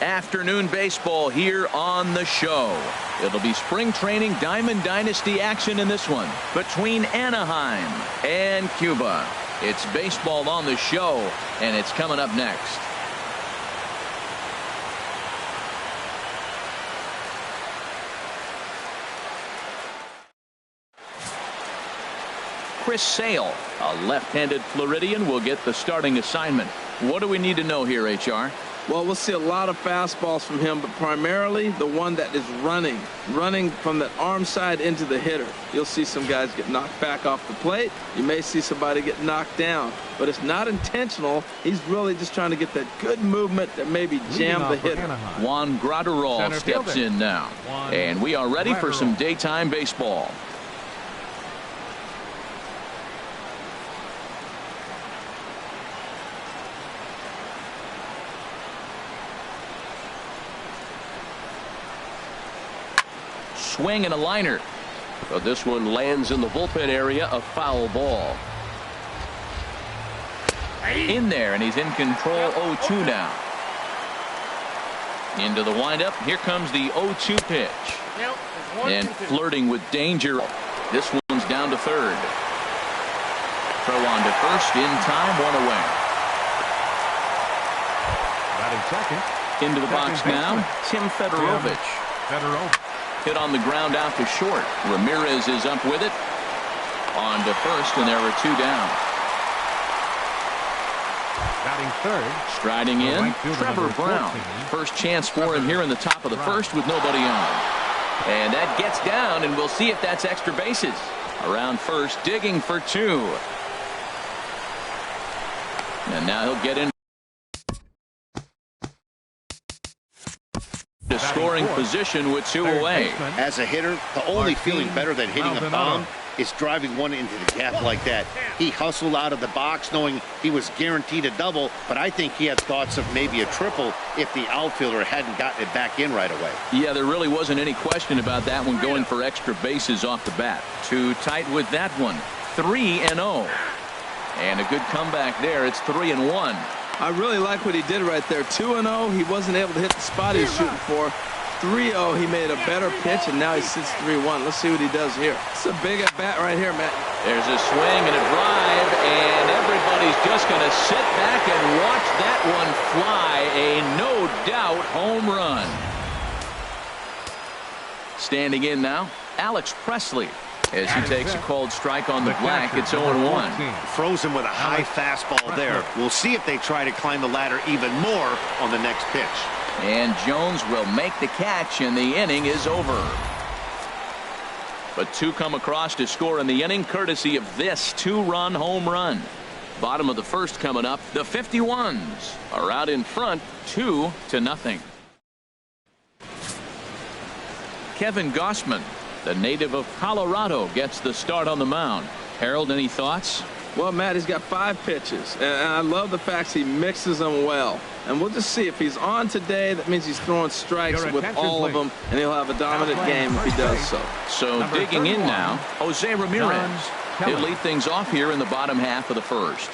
Afternoon baseball here on the show. It'll be spring training Diamond Dynasty action in this one between Anaheim and Cuba. It's baseball on the show, and it's coming up next. Chris Sale, a left-handed Floridian, will get the starting assignment. What do we need to know here, HR? Well, we'll see a lot of fastballs from him, but primarily the one that is running from the arm side into the hitter. You'll see some guys get knocked back off the plate. You may see somebody get knocked down, but it's not intentional. He's really just trying to get that good movement that maybe jam the hitter. Juan Graterol steps in now, and we are ready for some daytime baseball. Swing and a liner. But this one lands in the bullpen area, a foul ball. In there, and he's in control. 0-2 now. Into the windup. Here comes the 0-2 pitch. And flirting with danger. This one's down to third. Throw on to first in time. One away. Batting second. Into the box now. Tim Fedorovich. Hit on the ground out to short. Ramirez is up with it. On to first, and there are two down. Batting third. Striding in, Trevor Brown. First chance for him here in the top of the first with nobody on. And that gets down, and we'll see if that's extra bases. Around first, digging for two. And now he'll get in to scoring position with two away. As a hitter, the only feeling better than hitting a bomb is driving one into the gap like that. He hustled out of the box knowing he was guaranteed a double, but I think he had thoughts of maybe a triple if the outfielder hadn't gotten it back in right away. Yeah, there really wasn't any question about that one, going for extra bases off the bat. Too tight with that one. 3-0. And a good comeback there. It's 3-1. I really like what he did right there. 2-0, he wasn't able to hit the spot he was shooting for. 3-0, he made a better pitch, and now he sits 3-1. Let's see what he does here. It's a big at bat right here, Matt. There's a swing and a drive, and everybody's just going to sit back and watch that one fly. A no-doubt home run. Standing in now, Alex Presley. As he takes a cold strike on the black, it's 0-1. Throws him with a high fastball there. We'll see if they try to climb the ladder even more on the next pitch. And Jones will make the catch, and the inning is over. But two come across to score in the inning, courtesy of this two-run home run. Bottom of the first coming up. The 51s are out in front, 2-0. Kevin Gausman, the native of Colorado, gets the start on the mound. Harold, any thoughts? Well, Matt, he's got 5 pitches, and I love the fact he mixes them well. And we'll just see if he's on today. That means he's throwing strikes with all of them, and he'll have a dominant game if he does so. So digging in now, Jose Ramirez. He'll lead things off here in the bottom half of the first.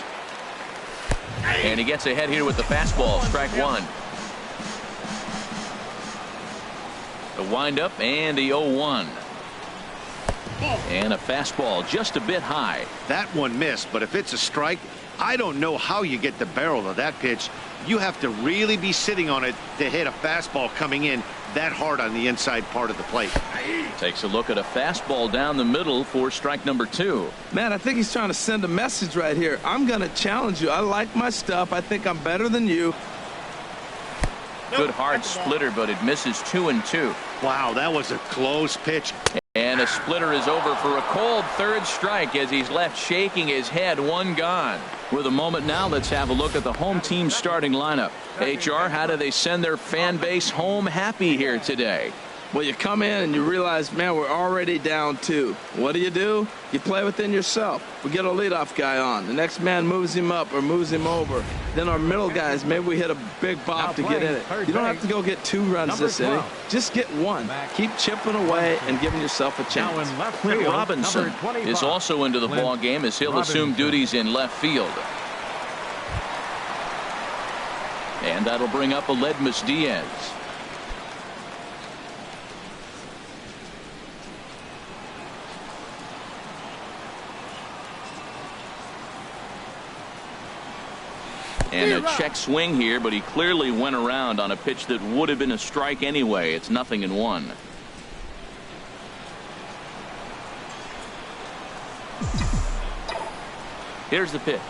And he gets ahead here with the fastball. Strike one. The windup and the 0-1. And a fastball just a bit high. That one missed, but if it's a strike, I don't know how you get the barrel of that pitch. You have to really be sitting on it to hit a fastball coming in that hard on the inside part of the plate. Takes a look at a fastball down the middle for strike number 2. Man, I think he's trying to send a message right here. I'm going to challenge you. I like my stuff. I think I'm better than you. Good hard splitter, but it misses 2-2. Wow, that was a close pitch. And a splitter is over for a cold third strike as he's left shaking his head. One gone. With a moment now, let's have a look at the home team starting lineup. HR, how do they send their fan base home happy here today? Well, you come in and you realize, man, we're already down 2. What do? You play within yourself. We get a leadoff guy on. The next man moves him up or moves him over. Then our middle guys, maybe we hit a big bop to get in it. You don't have to go get 2 runs this inning. Just get 1. Keep chipping away and giving yourself a chance. Clint Robinson is also into the ball game as he'll assume duties in left field. And And that'll bring up Aledmus Diaz. And a check swing here, but he clearly went around on a pitch that would have been a strike anyway. It's 0-1. Here's the pitch.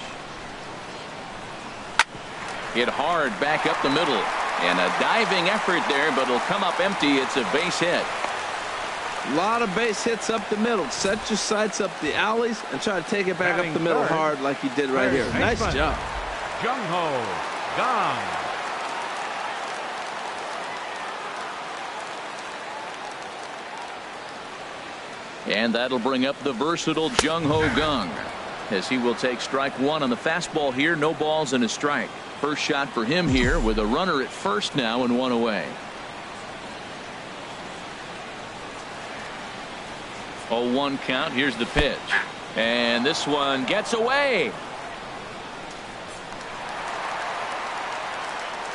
Hit hard back up the middle. And a diving effort there, but it'll come up empty. It's a base hit. A lot of base hits up the middle. Set your sights up the alleys and try to take it back up the middle hard like he did right here. Nice job. Jung-Ho Kang. And that'll bring up the versatile Jung-Ho Kang, as he will take strike one on the fastball here. No balls and a strike. First shot for him here with a runner at first now and one away. 0-1 count. Here's the pitch. And this one gets away.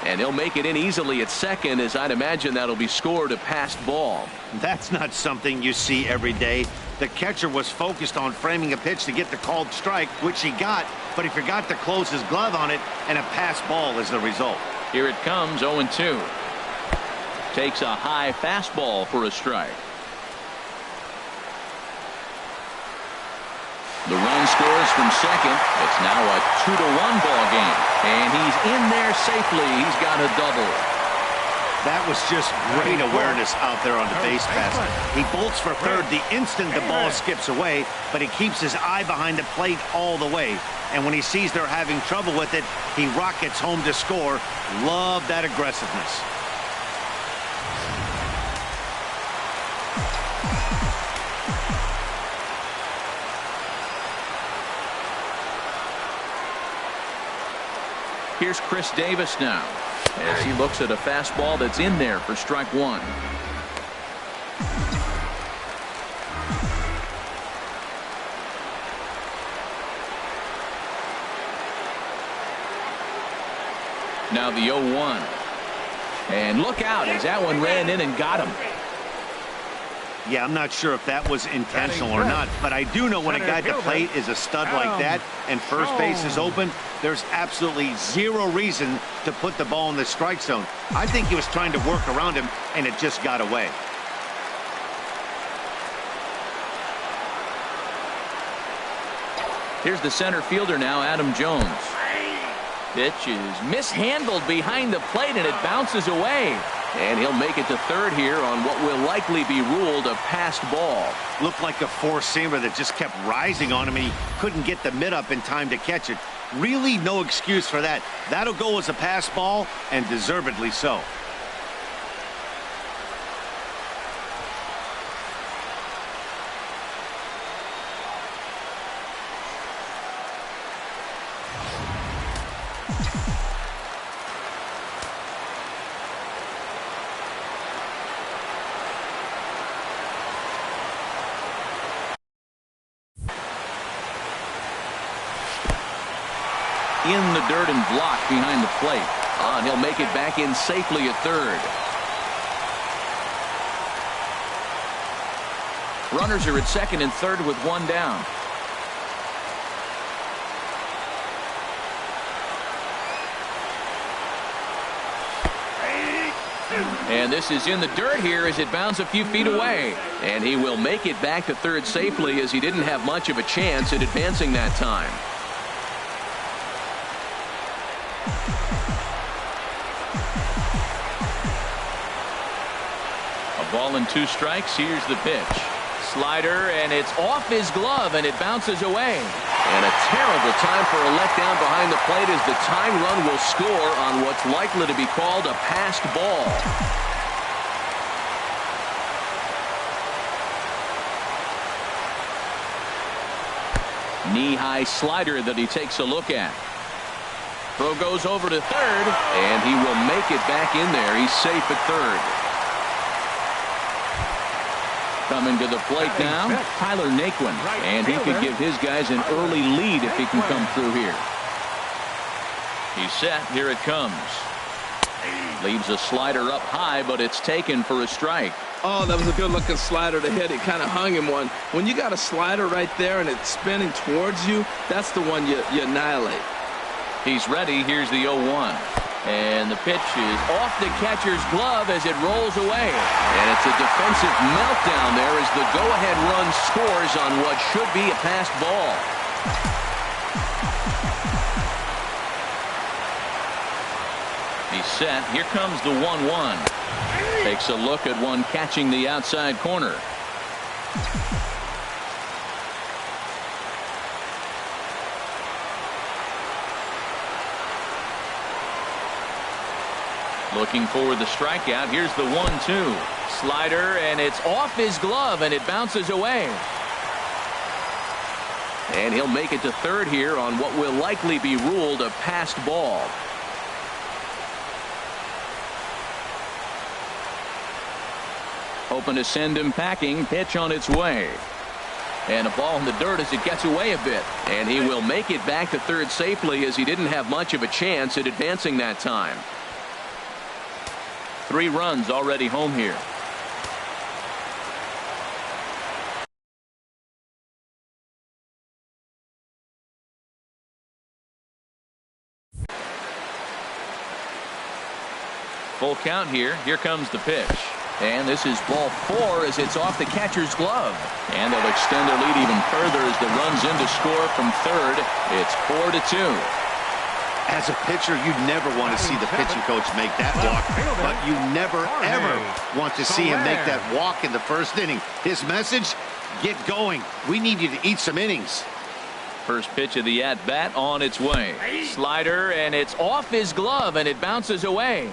And he'll make it in easily at second, as I'd imagine that'll be scored a passed ball. That's not something you see every day. The catcher was focused on framing a pitch to get the called strike, which he got, but he forgot to close his glove on it, and a passed ball is the result. Here it comes, 0-2. Takes a high fastball for a strike. The run scores from second. It's now a 2-1 ball game. And he's in there safely. He's got a double. That was just great awareness out there on the base pass. He bolts for third the instant the ball skips away, but he keeps his eye behind the plate all the way. And when he sees they're having trouble with it, he rockets home to score. Love that aggressiveness. Here's Chris Davis now, as he looks at a fastball that's in there for strike one. Now the 0-1. And look out, as that one ran in and got him. Yeah, I'm not sure if that was intentional or not, but I do know when a guy at the plate is a stud like that and first base is open, there's absolutely zero reason to put the ball in the strike zone. I think he was trying to work around him, and it just got away. Here's the center fielder now, Adam Jones. Pitch is mishandled behind the plate, and it bounces away. And he'll make it to third here on what will likely be ruled a passed ball. Looked like a four-seamer that just kept rising on him, and he couldn't get the mid up in time to catch it. Really no excuse for that. That'll go as a pass ball, and deservedly so. In the dirt and blocked behind the plate. And he'll make it back in safely at third. Runners are at second and third with one down. And this is in the dirt here as it bounces a few feet away. And he will make it back to third safely, as he didn't have much of a chance at advancing that time. Ball and two strikes. Here's the pitch. Slider, and it's off his glove, and it bounces away. And a terrible time for a letdown behind the plate, as the tying run will score on what's likely to be called a passed ball. Knee-high slider that he takes a look at. Throw goes over to third, and he will make it back in there. He's safe at third. Coming to the plate now, Tyler Naquin, and he could give his guys an early lead if he can come through here. He's set. Here it comes. Leaves a slider up high, but it's taken for a strike. Oh, that was a good-looking slider to hit. It kind of hung him one. When you got a slider right there and it's spinning towards you, that's the one you annihilate. He's ready. Here's the 0-1. And the pitch is off the catcher's glove as it rolls away. And it's a defensive meltdown there as the go-ahead run scores on what should be a passed ball. He's set. Here comes the 1-1. Takes a look at one catching the outside corner. Looking for the strikeout. Here's the 1-2. Slider, and it's off his glove, and it bounces away. And he'll make it to third here on what will likely be ruled a passed ball. Hoping to send him packing. Pitch on its way. And a ball in the dirt as it gets away a bit. And he will make it back to third safely as he didn't have much of a chance at advancing that time. 3 runs already home here. Full count here. Here comes the pitch. And this is ball 4 as it's off the catcher's glove. And they'll extend their lead even further as the run's in to score from third. It's 4-2. As a pitcher, you never want to see the pitching coach make that walk, but you never, ever want to see him make that walk in the first inning. His message, get going. We need you to eat some innings. First pitch of the at-bat on its way. Slider, and it's off his glove, and it bounces away.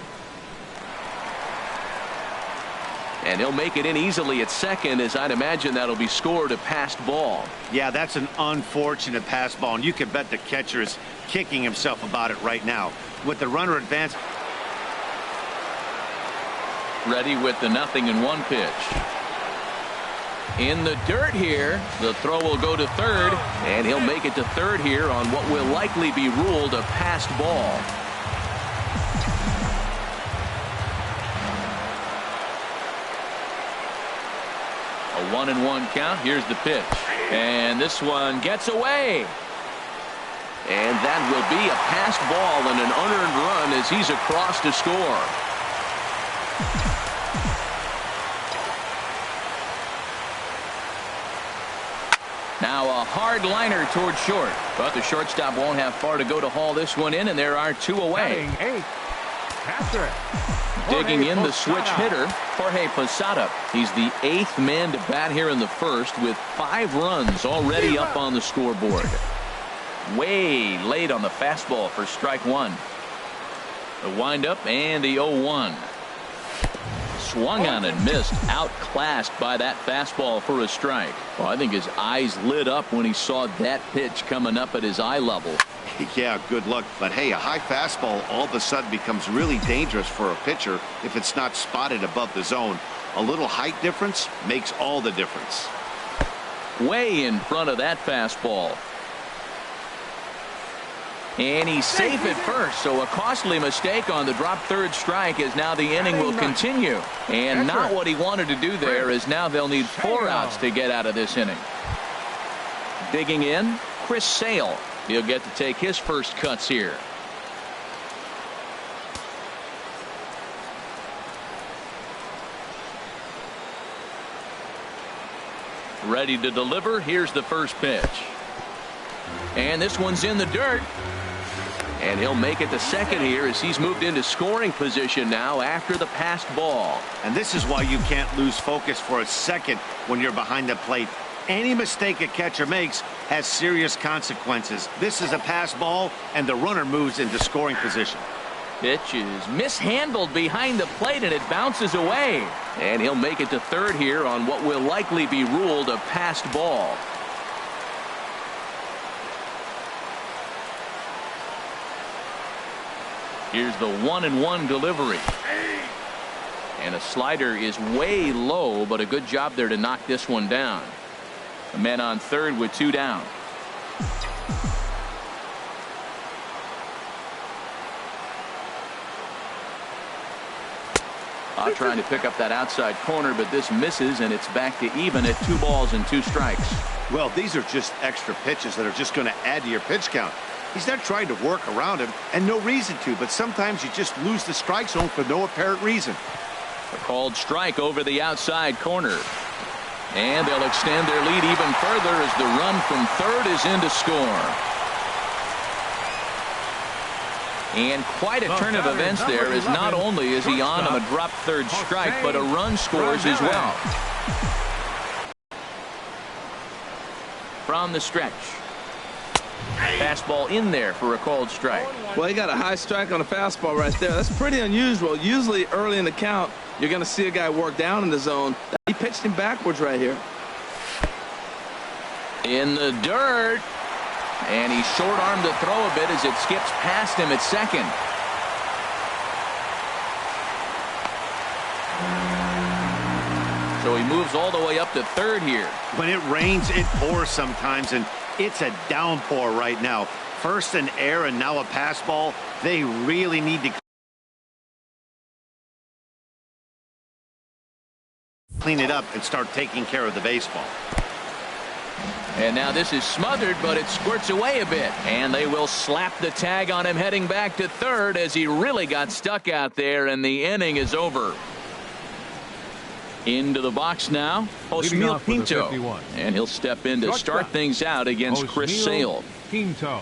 And he'll make it in easily at second, as I'd imagine that'll be scored a passed ball. Yeah, that's an unfortunate pass ball, and you can bet the catcher is kicking himself about it right now. With the runner advanced. Ready with the 0-1 pitch. In the dirt here. The throw will go to third, and he'll make it to third here on what will likely be ruled a passed ball. A 1-1 count. Here's the pitch. And this one gets away. And that will be a passed ball and an unearned run as he's across to score. Now a hard liner toward short. But the shortstop won't have far to go to haul this one in, and there are 2 away. Digging in the switch hitter, Jorge Posada. He's the 8th man to bat here in the first with 5 runs already up on the scoreboard. Way late on the fastball for strike 1. The windup and the 0-1. Swung on and missed. Outclassed by that fastball for a strike. Well, I think his eyes lit up when he saw that pitch coming up at his eye level. Yeah, good luck. But hey, a high fastball all of a sudden becomes really dangerous for a pitcher if it's not spotted above the zone. A little height difference makes all the difference. Way in front of that fastball. And he's safe at first, so a costly mistake on the drop third strike as now the inning will continue. And not what he wanted to do there, as now they'll need 4 outs to get out of this inning. Digging in, Chris Sale. He'll get to take his first cuts here. Ready to deliver. Here's the first pitch. And this one's in the dirt. And he'll make it to second here as he's moved into scoring position now after the passed ball. And this is why you can't lose focus for a second when you're behind the plate. Any mistake a catcher makes has serious consequences. This is a pass ball, and the runner moves into scoring position. Pitch is mishandled behind the plate, and it bounces away. And he'll make it to third here on what will likely be ruled a passed ball. Here's the 1-1 delivery. And a slider is way low, but a good job there to knock this one down. A man on third with 2 down. Trying to pick up that outside corner, but this misses, and it's back to even at 2 balls and 2 strikes. Well, these are just extra pitches that are just going to add to your pitch count. He's not trying to work around him, and no reason to, but sometimes you just lose the strike zone for no apparent reason. A called strike over the outside corner. And they'll extend their lead even further as the run from third is in to score. And quite a turn of events there, as not only is he on a drop third strike, but a run scores as well. From the stretch. Fastball in there for a called strike. Well, he got a high strike on a fastball right there. That's pretty unusual. Usually early in the count, you're going to see a guy work down in the zone. He pitched him backwards right here. In the dirt. And he short-armed the throw a bit as it skips past him at second. So he moves all the way up to third here. When it rains, it pours sometimes, and it's a downpour right now. First an air and now a pass ball. They really need to clean it up and start taking care of the baseball. And now this is smothered, but it squirts away a bit. And they will slap the tag on him heading back to third as he really got stuck out there, and the inning is over. Into the box now, Osmeal Pinto. And he'll step in to start things out against Chris Sale. Pinto.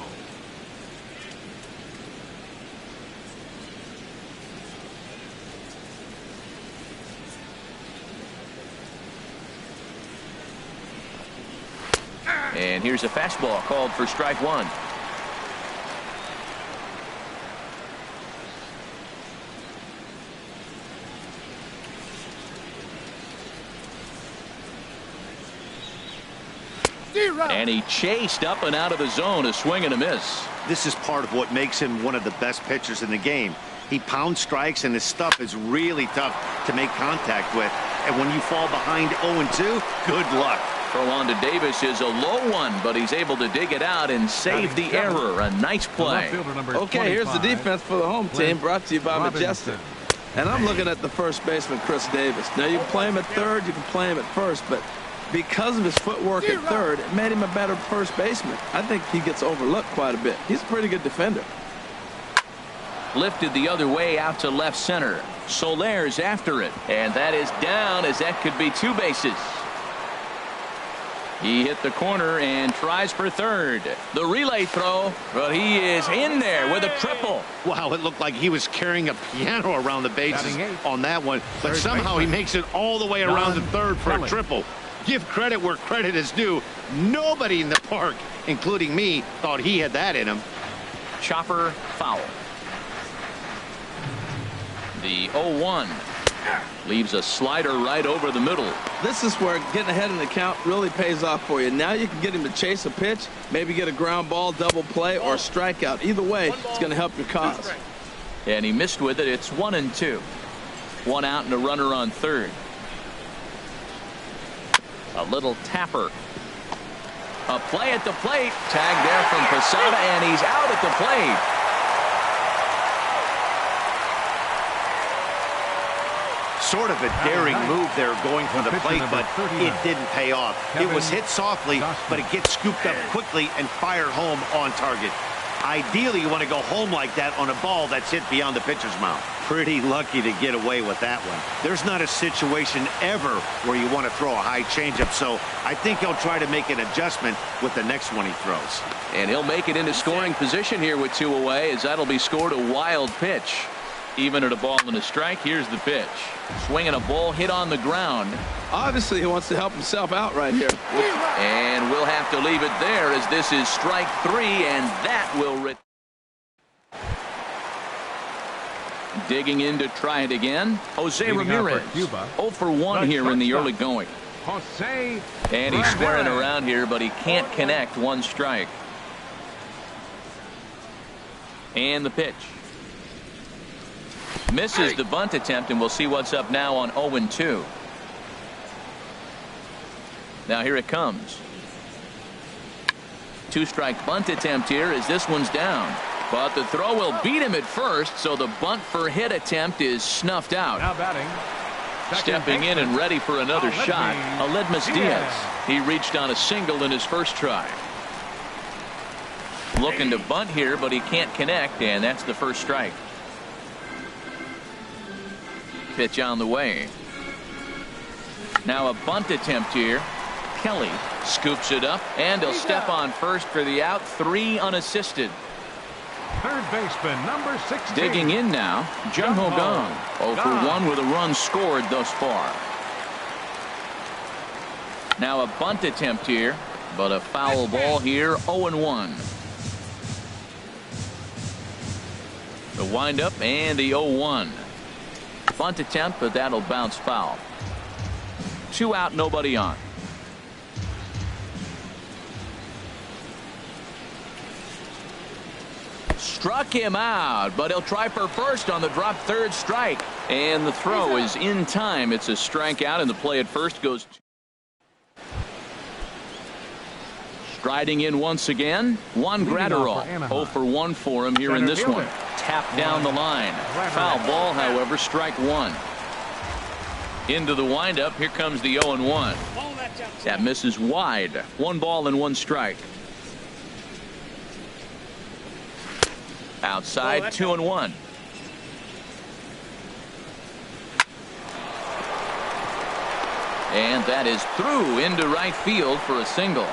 And here's a fastball called for strike one. And he chased up and out of the zone, a swing and a miss. This is part of what makes him one of the best pitchers in the game. He pounds strikes, and his stuff is really tough to make contact with. And when you fall behind 0-2, good luck. Throw on to Davis is a low one, but he's able to dig it out and save the error. A nice play. Okay, here's the defense for the home team, brought to you by Majestic. And I'm looking at the first baseman, Chris Davis. Now, you can play him at third, you can play him at first, but because of his footwork at third, it made him a better first baseman. I think he gets overlooked quite a bit. He's a pretty good defender. Lifted the other way out to left center. Soler's after it, and that is down, as that could be 2 bases. He hit the corner and tries for third. The relay throw, but he is in there with a triple. Wow, it looked like he was carrying a piano around the bases on that one, but somehow he makes it all the way around to third for a triple. Give credit where credit is due. Nobody in the park, including me, thought he had that in him. Chopper foul. The 0-1 leaves a slider right over the middle. This is where getting ahead in the count really pays off for you. Now you can get him to chase a pitch, maybe get a ground ball, double play, or a strikeout. Either way, it's going to help your cause. And he missed with it. It's 1-2. 1 out and a runner on third. A little tapper. A play at the plate. Tag there from Posada, and he's out at the plate. Sort of a daring move there going for the plate, but it didn't pay off. It was hit softly, but it gets scooped up quickly and fired home on target. Ideally, you want to go home like that on a ball that's hit beyond the pitcher's mound. Pretty lucky to get away with that one. There's not a situation ever where you want to throw a high changeup, so I think he'll try to make an adjustment with the next one he throws. And he'll make it into scoring position here with 2 away, as that'll be scored a wild pitch. Even at a ball and a strike, here's the pitch. Swinging a ball hit on the ground. Obviously, he wants to help himself out right here. And we'll have to leave it there, as this is strike 3, and that will digging in to try it again. Jose Ramirez. 0 for 1 here in the early going. And he's squaring around here, but he can't connect. 1 strike. And the pitch. Misses the bunt attempt, and we'll see what's up now on 0-2. Now here it comes. 2-strike bunt attempt here, as this one's down. But the throw will beat him at first, so the bunt for hit attempt is snuffed out. Now batting. Stepping in and ready for another shot, Aledmus Diaz. He reached on a single in his first try. Looking to bunt here, but he can't connect, and that's the first strike. Pitch on the way. Now a bunt attempt here. Kelly scoops it up, and he'll step on first for the out. 3 unassisted. Third baseman, number 16. Digging in now, Jung-Ho Kang. 0 for 1 with a run scored thus far. Now a bunt attempt here, but a foul ball here. 0-1. The windup and the 0-1. Bunt attempt, but that'll bounce foul. 2 out, nobody on. Struck him out, but he'll try for first on the drop. Third strike, and the throw is in time. It's a strikeout, and the play at first goes. Striding in once again, Juan Graterol. 0 for 1 for him here in this one. Tapped down the line. Foul ball, however, strike 1. Into the windup. Here comes the 0-1. That misses wide. 1 ball and 1 strike. Outside, 2-1. And that is through into right field for a single.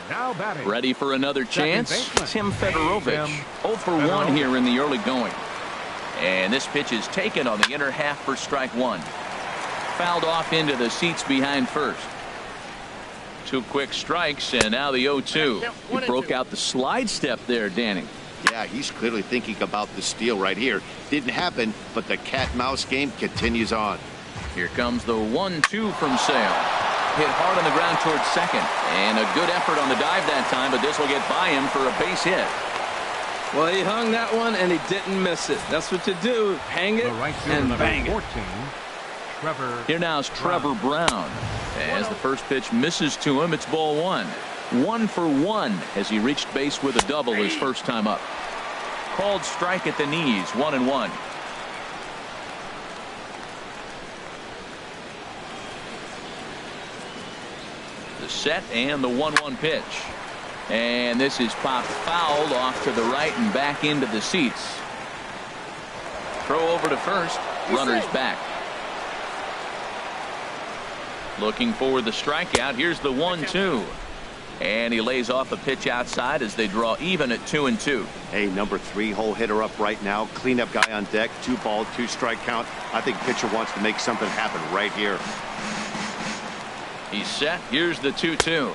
Now batting. Ready for another chance. Tim Fedorovich. 0 for 1 here in the early going. And this pitch is taken on the inner half for strike 1. Fouled off into the seats behind first. 2 quick strikes, and now the 0-2. He broke out the slide step there, Danny. Yeah, he's clearly thinking about the steal right here. Didn't happen, but the cat-mouse game continues on. Here comes the 1-2 from Sale. Hit hard on the ground towards second, and a good effort on the dive that time, but this will get by him for a base hit. Well, he hung that one, and he didn't miss it. That's what you do. Hang it and bang 14, it. Here now is Trevor Brown. As the first pitch misses to him, it's ball 1. 1 for 1 as he reached base with a double his first time up. Called strike at the knees, 1-1. The set and the 1-1 pitch. And this is popped fouled off to the right and back into the seats. Throw over to first. Runner's back. Looking for the strikeout. Here's the 1-2. And he lays off a pitch outside as they draw even at 2-2. Hey, number 3 hole hitter up right now. Cleanup guy on deck. 2 ball, 2 strike count. I think pitcher wants to make something happen right here. He's set. Here's the 2-2.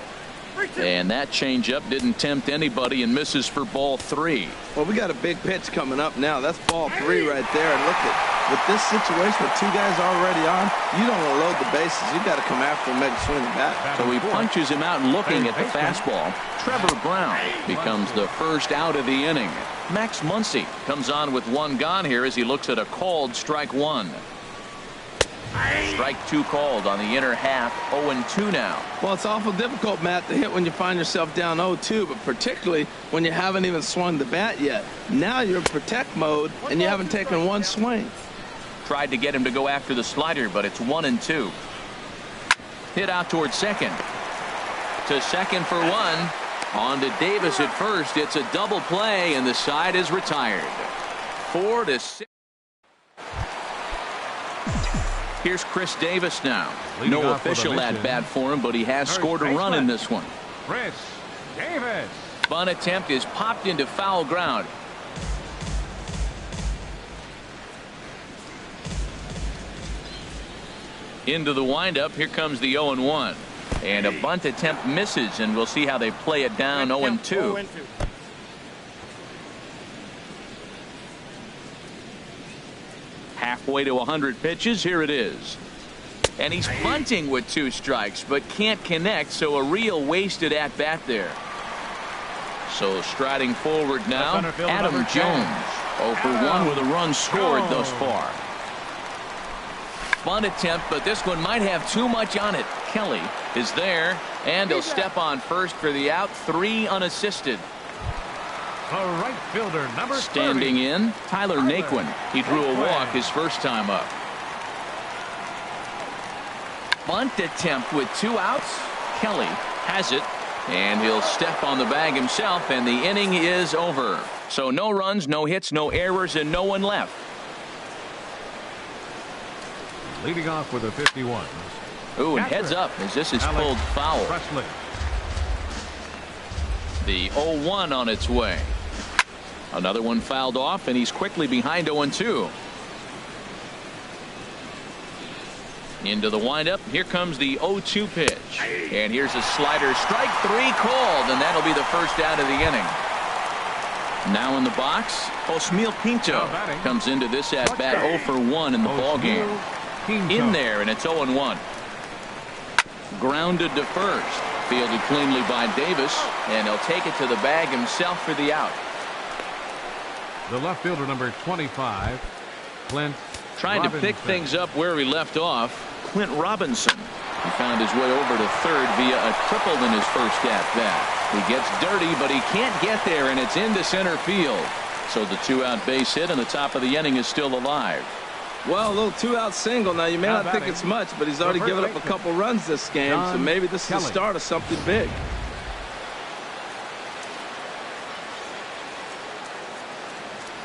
And that changeup didn't tempt anybody and misses for ball 3. Well, we got a big pitch coming up now. That's ball 3 right there. And look at with this situation with 2 guys already on, you don't unload the bases. You got to come after him, make a swing the bat. So he punches him out and looking at the fastball. Trevor Brown becomes the first out of the inning. Max Muncy comes on with 1 gone here as he looks at a called strike 1. Strike 2 called on the inner half. 0-2 now. Well, it's awful difficult, Matt, to hit when you find yourself down 0-2, but particularly when you haven't even swung the bat yet. Now you're in protect mode and you haven't taken 1 swing. Tried to get him to go after the slider, but it's 1-2. Hit out towards second. To second for 1. On to Davis at first. It's a double play and the side is retired. 4-6. Here's Chris Davis now. No official at bat for him, but he has scored a run in this one. Chris Davis. Bunt attempt is popped into foul ground. Into the windup. Here comes the 0-1. And a bunt attempt misses, and we'll see how they play it down. 0-2. Halfway to 100 pitches. Here it is. And he's bunting with 2 strikes, but can't connect, so a real wasted at bat there. So striding forward now, Adam Jones. 0 for 1 with a run scored thus far. Bunt attempt, but this one might have too much on it. Kelly is there, And he'll step on first for the out. 3 unassisted. The right fielder, number 30. Standing in, Tyler Naquin. He drew a walk his first time up. Bunt attempt with 2 outs. Kelly has it, and he'll step on the bag himself, and the inning is over. So no runs, no hits, no errors, and no one left. Leading off with a 51. Ooh, and heads up as this is pulled foul. Presley. The 0-1 on its way. Another one fouled off, and he's quickly behind 0-2. Into the windup. Here comes the 0-2 pitch. And here's a slider. Strike 3 called, and that'll be the first out of the inning. Now in the box, Osmeal Pinto comes into this at bat 0-for-1 in the ball game. In there, and it's 0-1. Grounded to first. Fielded cleanly by Davis, and he'll take it to the bag himself for the out. The left fielder, number 25, Clint Trying to pick things up where we left off. Clint Robinson. He found his way over to third via a triple in his first at-bat. He gets dirty, but he can't get there, and it's into center field. So the 2-out base hit, and the top of the inning is still alive. Well, a little 2-out single. Now, you may not think it's much, but he's already given up a couple runs this game, so maybe this is the start of something big.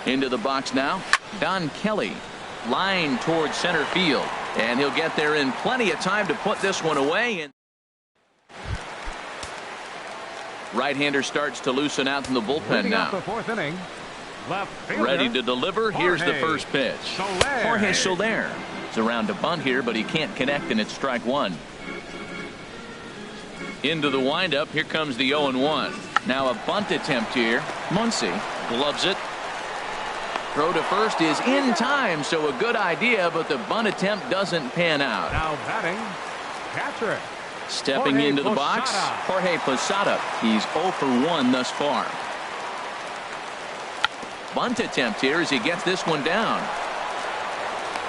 Into the box now, Don Kelly. Line towards center field, and he'll get there in plenty of time to put this one away. And right-hander starts to loosen out in the bullpen now. The 4th inning. Left fielder, ready to deliver. Here's the first pitch. Jorge Soler is around to bunt here, but he can't connect, and it's strike 1. Into the windup. Here comes the 0-1. Now a bunt attempt here. Muncy gloves it. Throw to first is in time, so a good idea, but the bunt attempt doesn't pan out. Now batting, catcher. Stepping Jorge into the Posada. box, Jorge Posada. He's 0-for-1 thus far. Bunt attempt here as he gets this one down.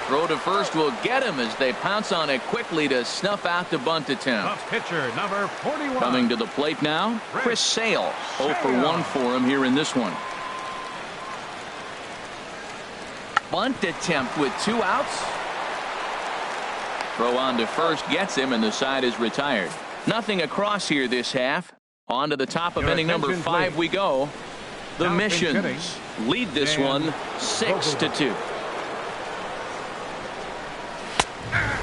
Throw to first will get him as they pounce on it quickly to snuff out the bunt attempt. The pitcher, number 41. Coming to the plate now, Chris Sale. 0-for-1 for him here in this one. Bunt attempt with 2 outs. Throw on to first gets him, and the side is retired. Nothing across here this half. On to the top of inning number 5 we go. The Missions lead this one 6-2.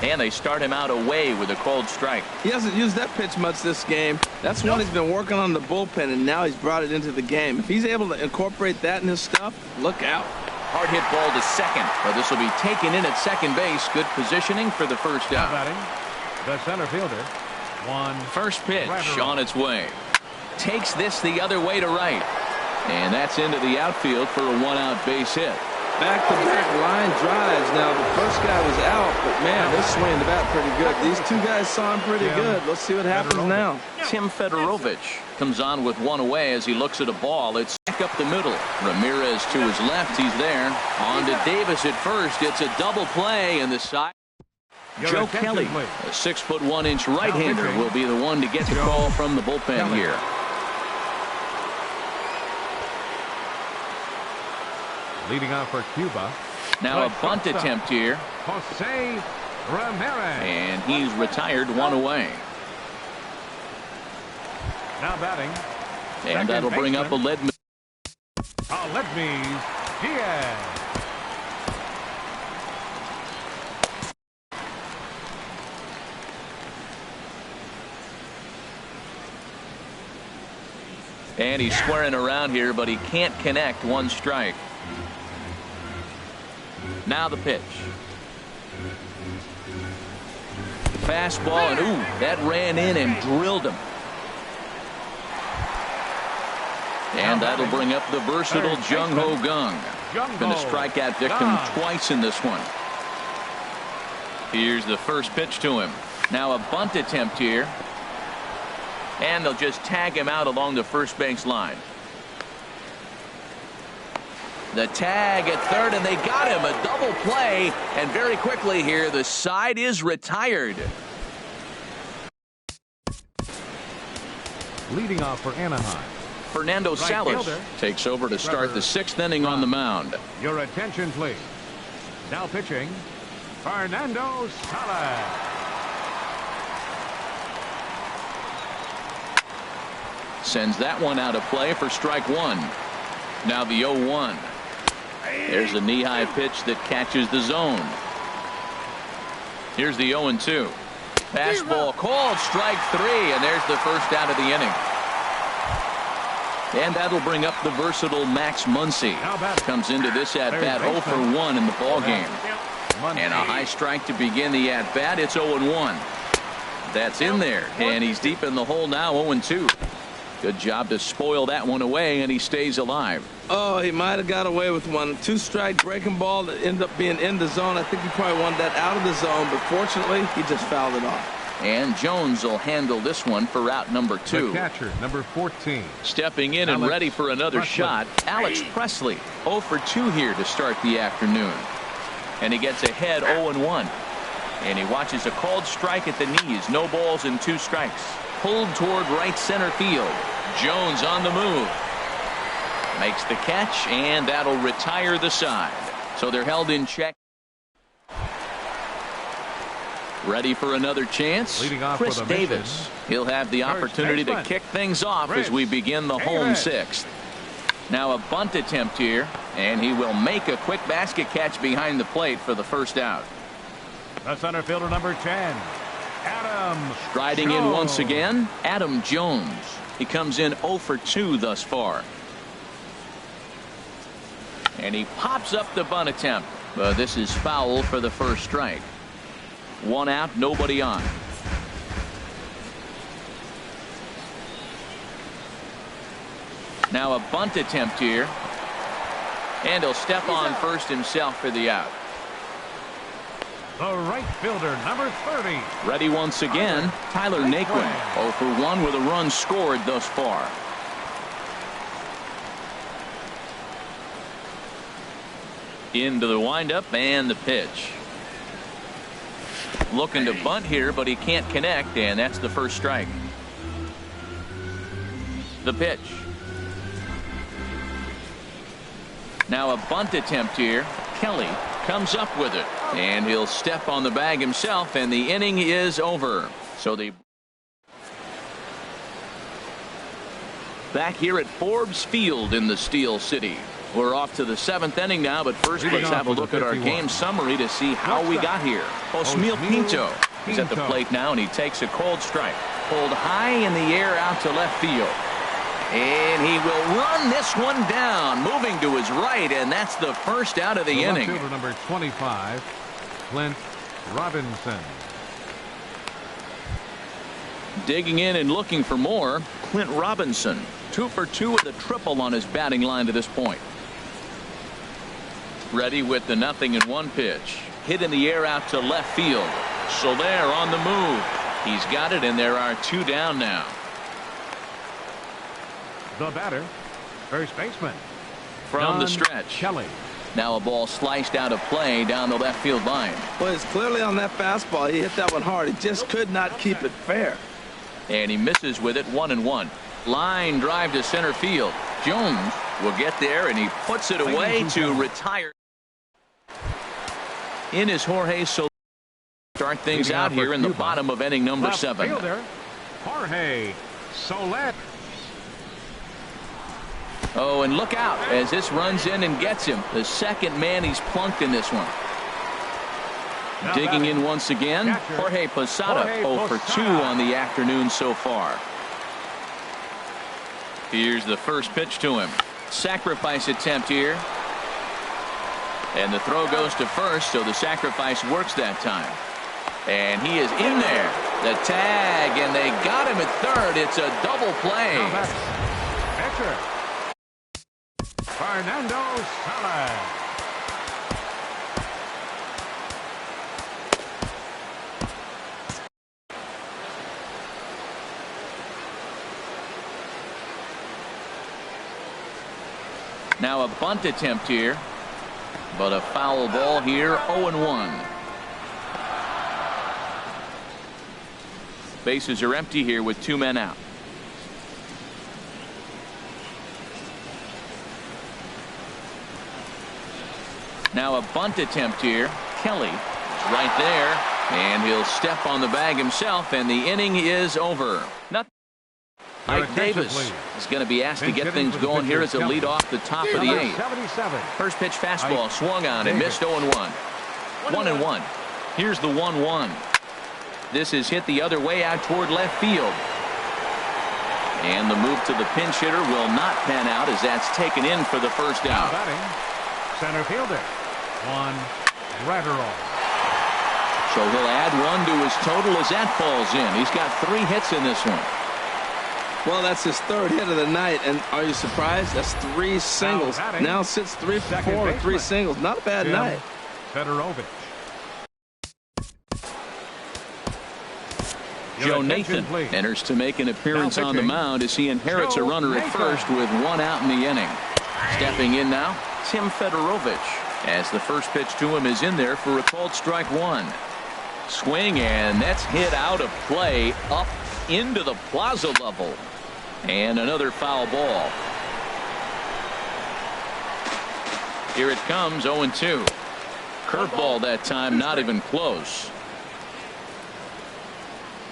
And they start him out away with a cold strike. He hasn't used that pitch much this game. That's one he's been working on the bullpen, and now he's brought it into the game. If he's able to incorporate that in his stuff, look out. Hard hit ball to second, but this will be taken in at second base. Good positioning for the first out. The center fielder. First pitch on its way. Takes this the other way to right. And that's into the outfield for a 1-out base hit. Back-to-back line drives. Now, the first guy was out, but man, they're swinging the bat pretty good. These 2 guys saw him pretty good. Let's see what happens now. Tim Fedorovich comes on with 1 away as he looks at a ball. It's back up the middle. Ramirez to his left. He's there. On to Davis at first. It's a double play, and the side. Joe Kelly, a 6'1" right-hander, will be the one to get the call from the bullpen here. Leading off for Cuba. Now a bunt attempt here. Jose Ramirez. And he's retired 1 away. Now batting. And that'll bring up Aledmys. Diaz. And he's squaring around here, but he can't connect. 1 strike. Now the pitch. Fastball, and ooh, that ran in and drilled him. And that'll bring up the versatile Jung Ho Gung. Been a strikeout victim twice in this one. Here's the first pitch to him. Now a bunt attempt here. And they'll just tag him out along the first base line. The tag at third, and they got him. A double play, and very quickly here, the side is retired. Leading off for Anaheim, Fernando Salas fielder, takes over to start the 6th inning on the mound. Your attention, please. Now pitching, Fernando Salas. Sends that one out of play for strike one. Now the 0-1. There's a knee-high pitch that catches the zone. Here's the 0-2. Fastball called, strike 3, and there's the first out of the inning. And that'll bring up the versatile Max Muncy. Comes into this at-bat 0 for 1 in the ballgame. And a high strike to begin the at-bat. It's 0-1. That's in there, and he's deep in the hole now, 0-2. Good job to spoil that one away, and he stays alive. Oh, he might have got away with one. 2-strike breaking ball that ended up being in the zone. I think he probably wanted that out of the zone, but fortunately, he just fouled it off. And Jones will handle this one for out number 2. The catcher, number 14. Stepping in and ready for another shot, Alex Presley. 0 for 2 here to start the afternoon. And he gets ahead 0-1. And he watches a called strike at the knees. No balls and 2 strikes. Pulled toward right center field. Jones on the move. Makes the catch, and that'll retire the side. So they're held in check. Ready for another chance. Leading off Chris for the Davis. mission. He'll have the opportunity to kick things off as we begin the home 6th. Now a bunt attempt here, and he will make a quick basket catch behind the plate for the first out. The center fielder, number 10. Adam Striding in once again, Adam Jones. He comes in 0 for 2 thus far. And he pops up the bunt attempt. But this is foul for the first strike. 1 out, nobody on. Now a bunt attempt here. And he'll step on first himself for the out. The right fielder, number 30. Ready once again, Tyler Naquin. 0 for 1 with a run scored thus far. Into the windup and the pitch. Looking to bunt here, but he can't connect, and that's the first strike. The pitch. Now a bunt attempt here. Kelly comes up with it, and he'll step on the bag himself, and the inning is over. So the back here at Forbes Field in the Steel City. We're off to the 7th inning now, but first let's have a look at our game summary to see how we got here. Osmeal Pinto is at the plate now, and he takes a cold strike. Pulled high in the air out to left field. And he will run this one down, moving to his right, and that's the first out of the inning. Left fielder, number 25, Clint Robinson. Digging in and looking for more, Clint Robinson. 2 for 2 with a triple on his batting line to this point. Ready with the 0-1 pitch. Hit in the air out to left field. So there on the move. He's got it, and there are 2 down now. The batter, first baseman. From the stretch. Kelly. Now a ball sliced out of play down the left field line. Well, it's clearly on that fastball. He hit that one hard. He just could not keep it fair. And he misses with it, 1-1. Line drive to center field. Jones will get there, and he puts it away to retire. In is Jorge Soler. Start things out here in the bottom of inning number 7. Fielder, Jorge Soler. Oh, and look out as this runs in and gets him. The second man he's plunked in this one. Digging in once again, Jorge Posada. 0 for 2 on the afternoon so far. Here's the first pitch to him. Sacrifice attempt here. And the throw goes to first, so the sacrifice works that time. And he is in there. The tag, and they got him at third. It's a double play. Pitcher, Fernando Salas. Now a bunt attempt here, but a foul ball here, 0-1. Bases are empty here with 2 men out. Now a bunt attempt here. Kelly is right there, and he'll step on the bag himself, and the inning is over. Mike Davis is going to be asked to get things going here as a lead off the top of the 8th. First pitch fastball swung on and missed 0-1. 1-1. Here's the 1-1. This is hit the other way out toward left field. And the move to the pinch hitter will not pan out as that's taken in for the first out. Center fielder, Juan Gratterall. So he'll add 1 to his total as that falls in. He's got 3 hits in this one. Well, that's his 3rd hit of the night, and are you surprised? That's 3 singles. Now sits 3 for 4 with 3 singles. Not a bad night. Federovich. Joe Nathan enters to make an appearance on the mound as he inherits a runner at first with 1 out in the inning. Stepping in now, Tim Federovich, as the first pitch to him is in there for a called strike 1. Swing, and that's hit out of play up into the plaza level. And another foul ball. Here it comes, 0-2. Curveball that time, not even close.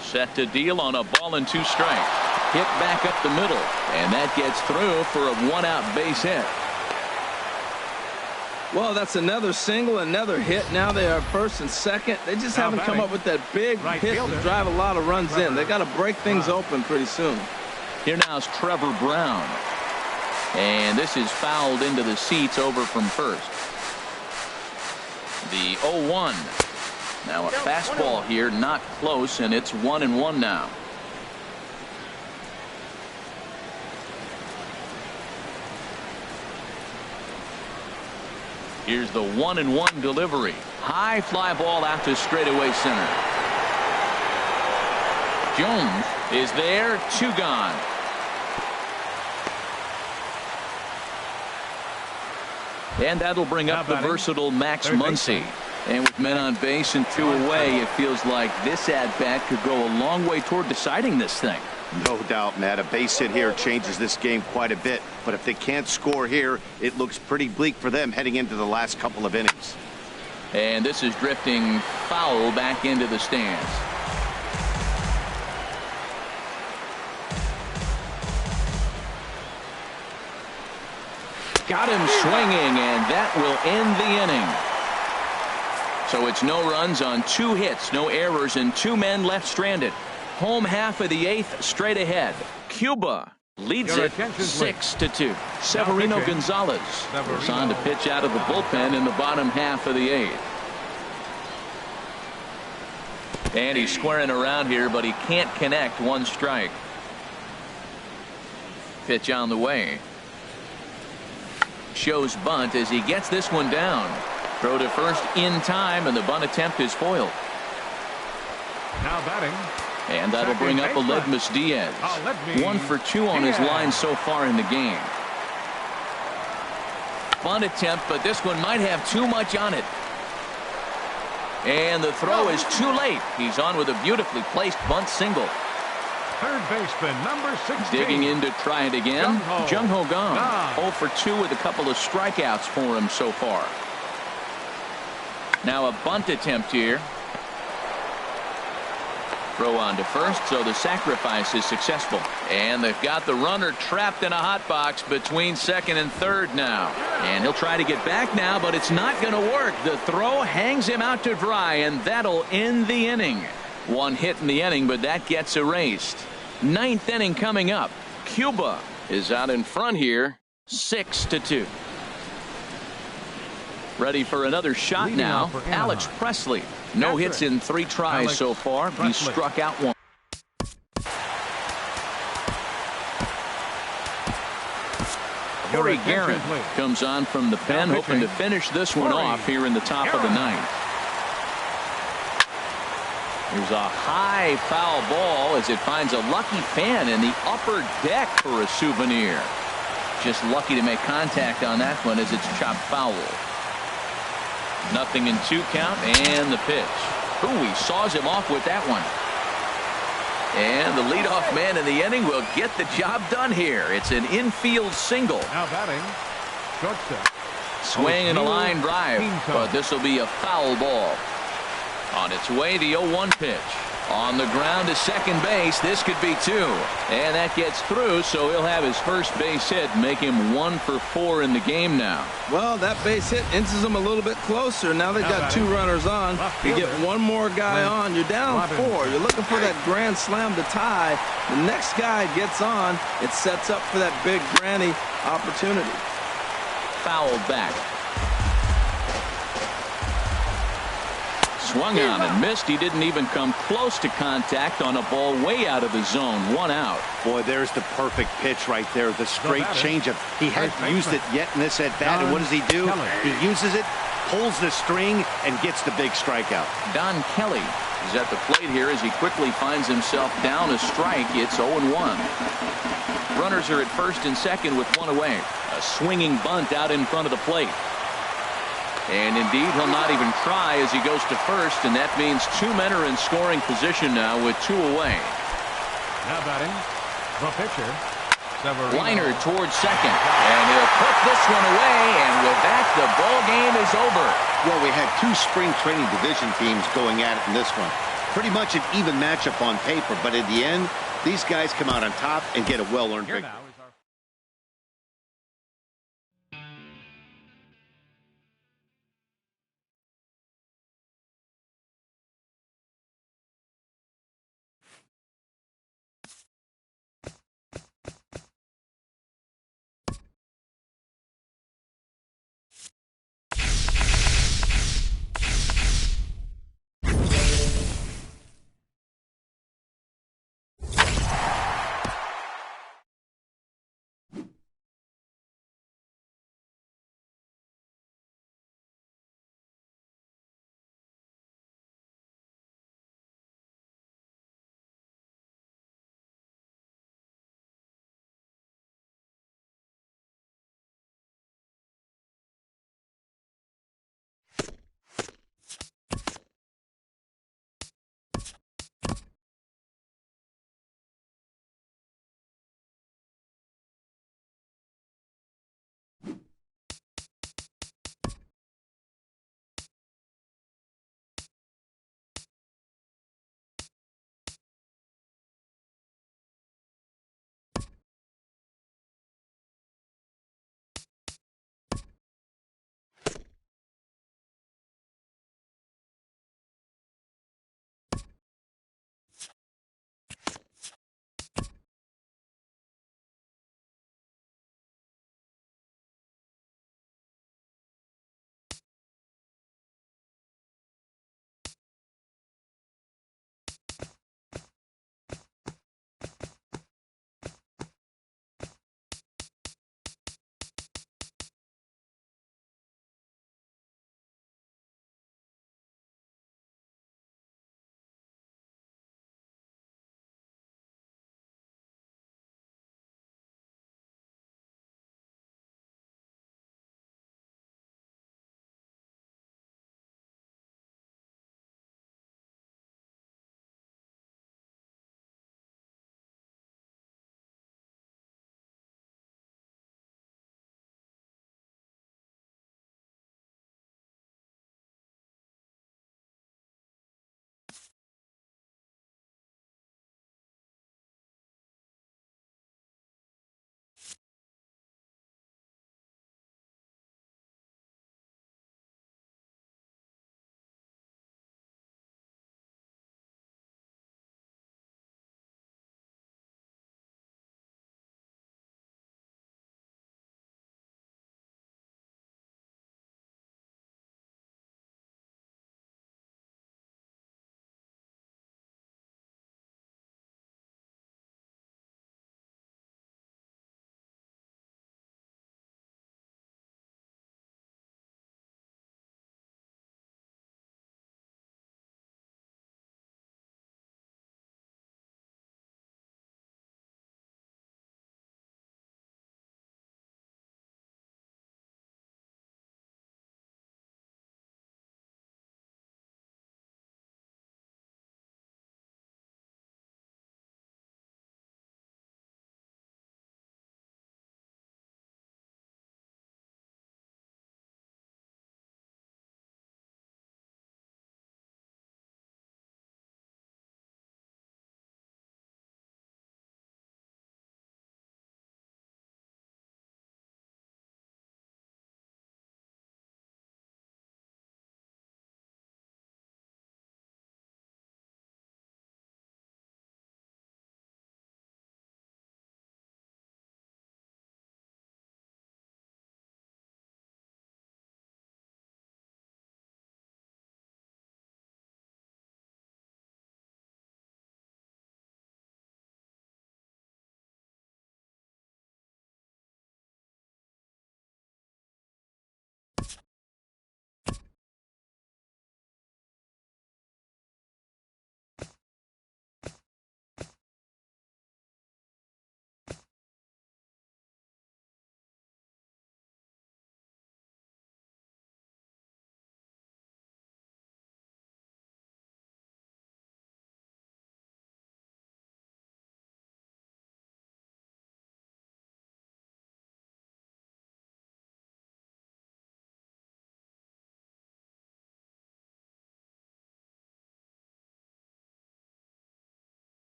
Set to deal on a ball and 2 strikes. Hit back up the middle, and that gets through for a 1-out base hit. Well, that's another single, another hit. Now they are first and second. They just haven't come up with that big hit to drive a lot of runs in. They got to break things open pretty soon. Here now is Trevor Brown. And this is fouled into the seats over from first. The 0-1. Now a fastball here, not close, and it's 1-1 now. Here's the 1-1 delivery. High fly ball out to straightaway center. Jones is there, 2 gone. And that'll bring up the versatile Max Muncy. And with men on base and 2 away, it feels like this at-bat could go a long way toward deciding this thing. No doubt, Matt. A base hit here changes this game quite a bit. But if they can't score here, it looks pretty bleak for them heading into the last couple of innings. And this is drifting foul back into the stands. Got him swinging, and that will end the inning. So it's no runs on 2 hits, no errors, and 2 men left stranded. Home half of the 8th straight ahead. Cuba leads it 6-2. Severino Gonzalez goes on to pitch out of the bullpen in the bottom half of the 8th. And he's squaring around here, but he can't connect. 1 strike. Pitch on the way. Shows bunt as he gets this one down. Throw to first in time, and the bunt attempt is foiled. Now batting. And that'll bring up Aledmus Diaz. 1 for 2 on his line so far in the game. Bunt attempt, but this one might have too much on it. And the throw is too late. He's on with a beautifully placed bunt single. Third baseman, number 16. Digging in to try it again. Jung Ho Kang. 0 for 2 with a couple of strikeouts for him so far. Now a bunt attempt here. Throw on to first, so the sacrifice is successful. And they've got the runner trapped in a hot box between second and third now. And he'll try to get back now, but it's not going to work. The throw hangs him out to dry, and that'll end the inning. 1 hit in the inning, but that gets erased. 9th inning coming up. Cuba is out in front here, 6-2. Ready for another shot now. Alex Presley. No hits in 3 tries so far. He struck out 1. Corey Guerin comes on from the pen, hoping to finish this one off here in the top of the 9th. There's a high foul ball as it finds a lucky fan in the upper deck for a souvenir. Just lucky to make contact on that one as it's chopped foul. 0-2 count, and the pitch. Ooh, he saws him off with that one. And the leadoff man in the inning will get the job done here. It's an infield single. Now batting, shortstop, Swing and a line drive, but this will be a foul ball. On its way, the 0-1 pitch. On the ground to second base. This could be 2. And that gets through, so he'll have his first base hit, make him 1 for 4 in the game now. Well, that base hit inches him a little bit closer. Now they've got 2 runners on. You get one more guy on. You're down 4. You're looking for that grand slam to tie. The next guy gets on. It sets up for that big granny opportunity. Fouled back. Swung on and missed. He didn't even come close to contact on a ball way out of the zone. 1 out. Boy, there's the perfect pitch right there. The straight changeup. He hadn't used it yet in this at bat. And what does he do? He uses it, pulls the string, and gets the big strikeout. Don Kelly is at the plate here as he quickly finds himself down a strike. It's 0-1. Runners are at first and second with 1 away. A swinging bunt out in front of the plate. And indeed, he'll not even try as he goes to first, and that means 2 men are in scoring position now with 2 away. Now batting, the pitcher, Severino. Liner towards second, and he'll put this one away, and with that, the ball game is over. Well, we had 2 spring training division teams going at it in this one. Pretty much an even matchup on paper, but in the end, these guys come out on top and get a well-earned victory.